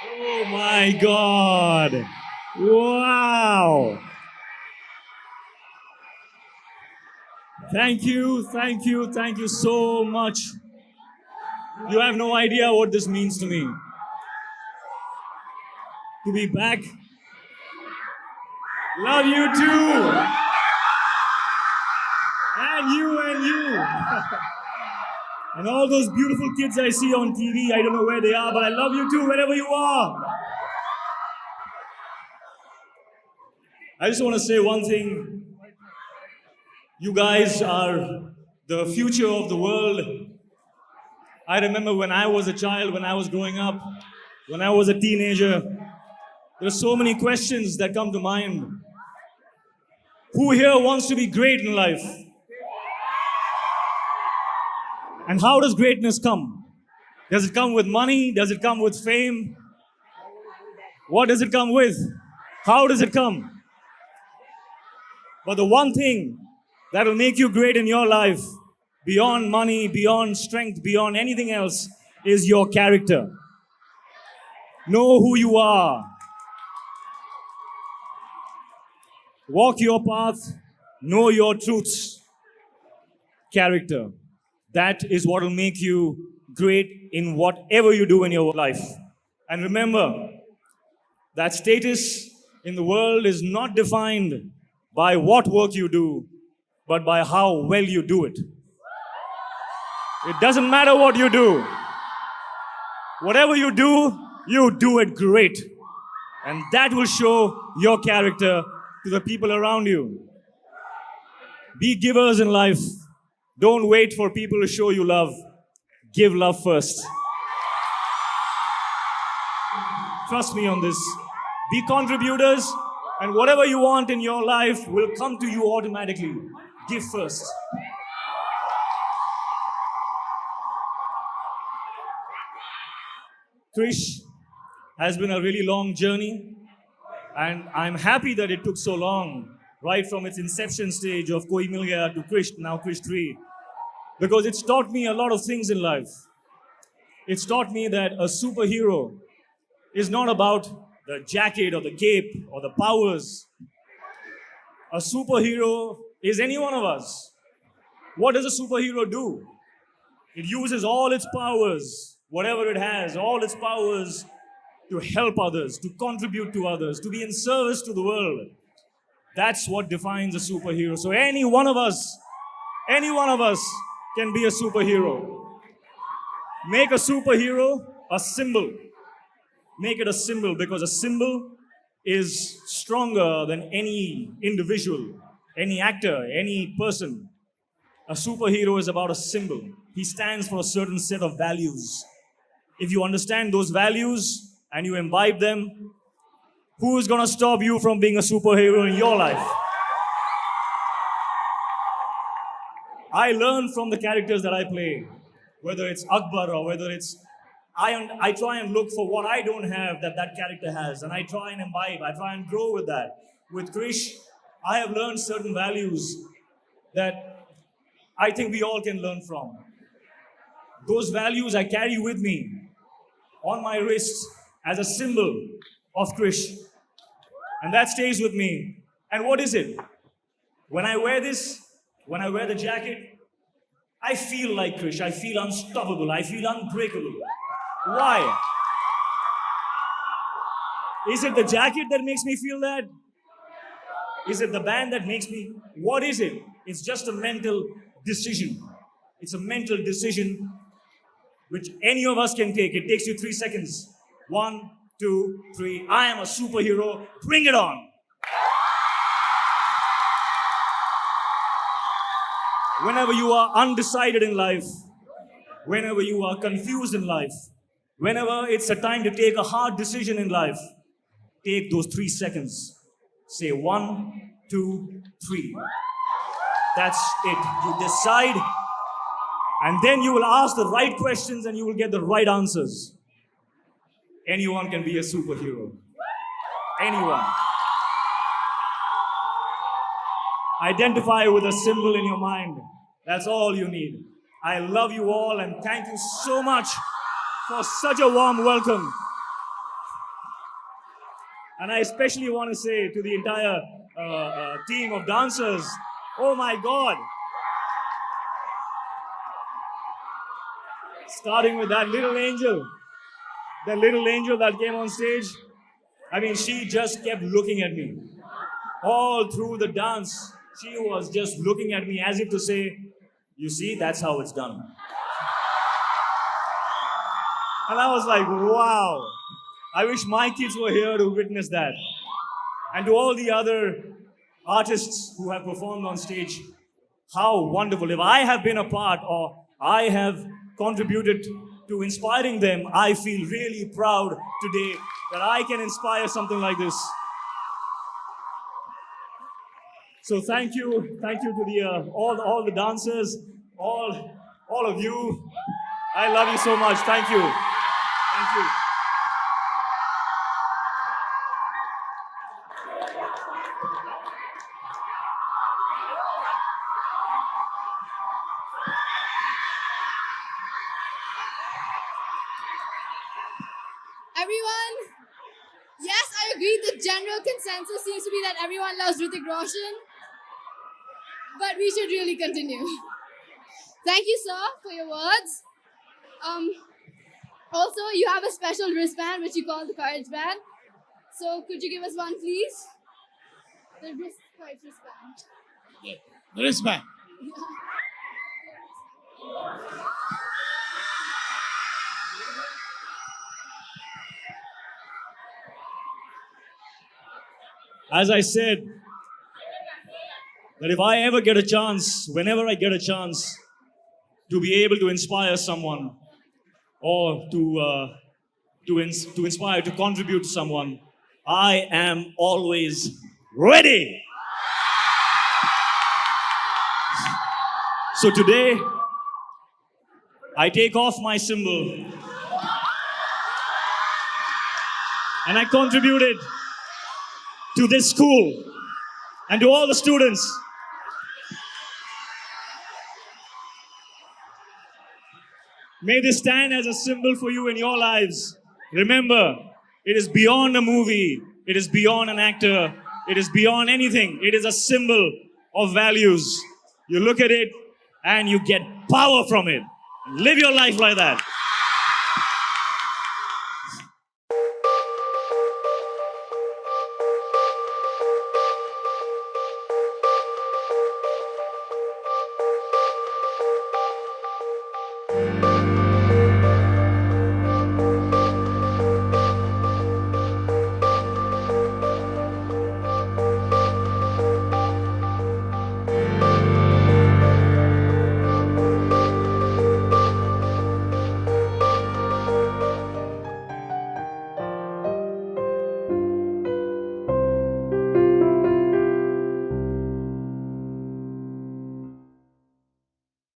Oh my God. Wow. Thank you so much. You have no idea what this means to me. To be back. Love you too. And you and you. And all those beautiful kids I see on TV, I don't know where they are, but I love you too, wherever you are. I just want to say one thing. You guys are the future of the world. I remember when I was a child, when I was growing up, when I was a teenager, there are so many questions that come to mind. Who here wants to be great in life? And how does greatness come? Does it come with money? Does it come with fame? What does it come with? How does it come? But the one thing that will make you great in your life, beyond money, beyond strength, beyond anything else, is your character. Know who you are. Walk your path. Know your truths. Character. That is what will make you great in whatever you do in your life. And remember that status in the world is not defined by what work you do, but by how well you do it. It doesn't matter what you do. Whatever you do it great. And that will show your character to the people around you. Be givers in life. Don't wait for people to show you love. Give love first. Trust me on this. Be contributors, and whatever you want in your life will come to you automatically. Give first. Krish has been a really long journey, and I'm happy that it took so long, right from its inception stage of Koi Mil Gaya to Krish, now Krish 3, because it's taught me a lot of things in life. It's taught me that a superhero is not about the jacket or the cape or the powers. A superhero is any one of us. What does a superhero do? It uses all its powers, whatever it has, all its powers to help others, to contribute to others, to be in service to the world. That's what defines a superhero. So any one of us can be a superhero. Make a superhero a symbol. Make it a symbol, because a symbol is stronger than any individual, any actor, any person. A superhero is about a symbol. He stands for a certain set of values. If you understand those values and you imbibe them, who is going to stop you from being a superhero in your life? I learn from the characters that I play, whether it's Akbar or whether it's I try and look for what I don't have that character has, and I try and imbibe, I try and grow with that. With Krish, I have learned certain values that I think we all can learn from. Those values I carry with me on my wrist as a symbol of Krish. And that stays with me. And what is it? When I wear this, when I wear the jacket, I feel like Krish. I feel unstoppable. I feel unbreakable. Why? Is it the jacket that makes me feel that? Is it the band that makes me? What is it? It's just a mental decision. It's a mental decision which any of us can take. It takes you 3 seconds. 1, 2, 3. I am a superhero. Bring it on. Whenever you are undecided in life, whenever you are confused in life, whenever it's a time to take a hard decision in life, take those 3 seconds. Say 1, 2, 3. That's it. You decide, and then you will ask the right questions and you will get the right answers. Anyone can be a superhero. Anyone. Identify with a symbol in your mind. That's all you need. I love you all, and thank you so much for such a warm welcome. And I especially want to say to the entire team of dancers, oh my God. Starting with that little angel that came on stage. I mean, she just kept looking at me. All through the dance, she was just looking at me as if to say, you see, that's how it's done. And I was like, wow. I wish my kids were here to witness that. And to all the other artists who have performed on stage, how wonderful. If I have been a part or I have contributed to inspiring them, I feel really proud today that I can inspire something like this. So thank you to the all the dancers, all of you. I love you so much. Thank you. Thank you. Everyone, yes, I agree. The general consensus seems to be that everyone loves Hrithik Roshan, but we should really continue. Thank you, sir, for your words. Also, you have a special wristband which you call the Courage Band. So, could you give us one, please? The Courage wristband. Yeah. The wristband. As I said, that if I ever get a chance, whenever I get a chance to be able to inspire someone or to inspire, to contribute to someone, I am always ready. So today, I take off my symbol and I contributed to this school and to all the students. May this stand as a symbol for you in your lives. Remember, it is beyond a movie, it is beyond an actor, it is beyond anything. It is a symbol of values. You look at it and you get power from it. Live your life like that.